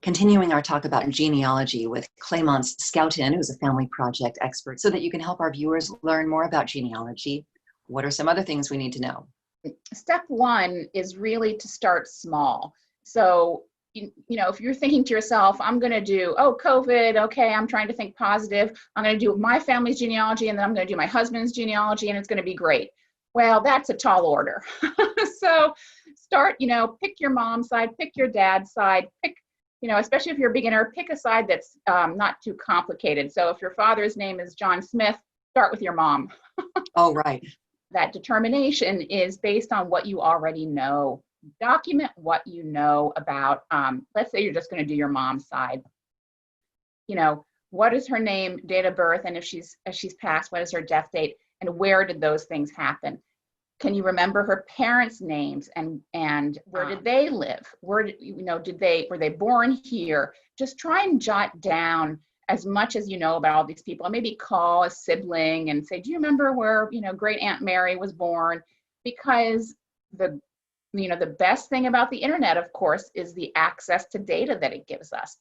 continuing our talk about genealogy with Clémence Scouten, who's a family project expert, so that you can help our viewers learn more about genealogy. What are some other things we need to know? Step one is really to start small. So, if you're thinking to yourself, I'm going to do, COVID, okay, I'm trying to think positive. I'm going to do my family's genealogy, and then I'm going to do my husband's genealogy, and it's going to be great. Well, that's a tall order. So start, pick your mom's side, pick your dad's side, pick, especially if you're a beginner, pick a side that's not too complicated. So if your father's name is John Smith, start with your mom. Oh, right. That determination is based on what you already know. Document what you know about, let's say you're just going to do your mom's side. What is her name, date of birth, and if she's passed, what is her death date, and where did those things happen? Can you remember her parents' names and where did they live? Were they born here? Just try and jot down as much as you know about all these people, and maybe call a sibling and say, do you remember where, great Aunt Mary was born? Because the best thing about the internet, of course, is the access to data that it gives us.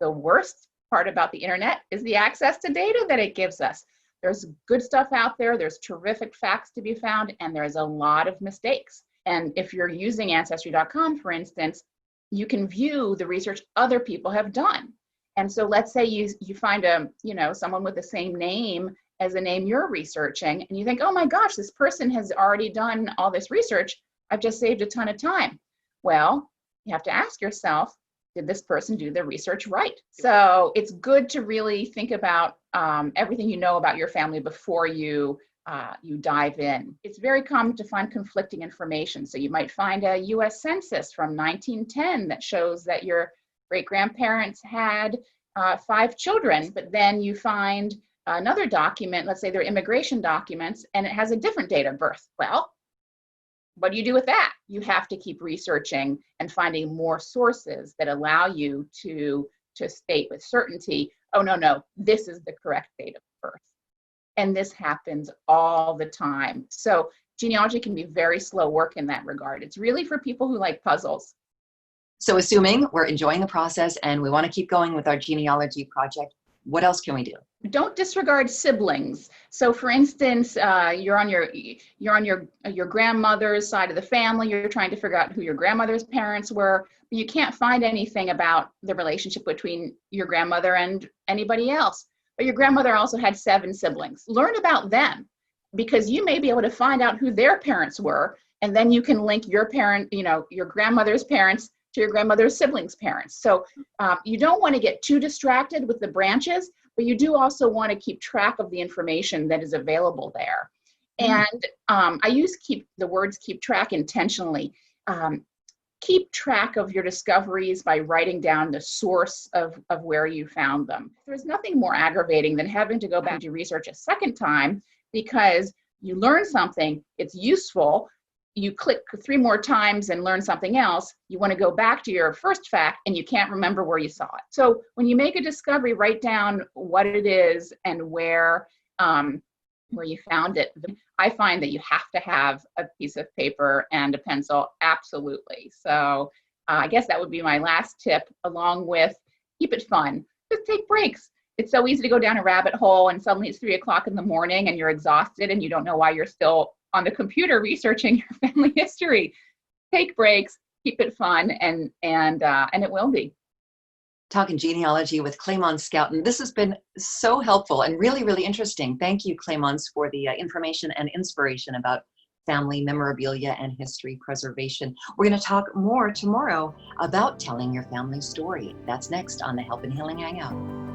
The worst part about the internet is the access to data that it gives us. There's good stuff out there, there's terrific facts to be found, and there's a lot of mistakes. And if you're using Ancestry.com, for instance, you can view the research other people have done. And so let's say you find someone with the same name as the name you're researching, and you think, oh my gosh, this person has already done all this research. I've just saved a ton of time. Well, you have to ask yourself, did this person do the research right? So it's good to really think about everything you know about your family before you dive in. It's very common to find conflicting information. So you might find a US Census from 1910 that shows that your great-grandparents had 5 children, but then you find another document, let's say they're immigration documents, and it has a different date of birth. Well, what do you do with that? You have to keep researching and finding more sources that allow you to state with certainty, oh, no, this is the correct date of birth. And this happens all the time. So genealogy can be very slow work in that regard. It's really for people who like puzzles. So assuming we're enjoying the process and we want to keep going with our genealogy project, what else can we do? Don't disregard siblings. So for instance, you're on your grandmother's side of the family, you're trying to figure out who your grandmother's parents were, but you can't find anything about the relationship between your grandmother and anybody else. But your grandmother also had 7 siblings. Learn about them, because you may be able to find out who their parents were, and then you can link your grandmother's parents to your grandmother's siblings' parents. So you don't want to get too distracted with the branches, but you do also want to keep track of the information that is available there. And I use the words keep track intentionally. Keep track of your discoveries by writing down the source of where you found them. There's nothing more aggravating than having to go back to research a second time because you learn something, it's useful, you click 3 more times and learn something else, you want to go back to your first fact and you can't remember where you saw it. So when you make a discovery, write down what it is and where you found it. I find that you have to have a piece of paper and a pencil, absolutely. So I guess that would be my last tip, along with keep it fun. Just take breaks. It's so easy to go down a rabbit hole and suddenly it's 3 o'clock in the morning and you're exhausted and you don't know why you're still on the computer researching your family history. Take breaks, keep it fun, and it will be. Talking genealogy with Clémence Scouten. This has been so helpful and really, really interesting. Thank you, Clémence, for the information and inspiration about family memorabilia and history preservation. We're going to talk more tomorrow about telling your family story. That's next on the Help and Healing Hangout.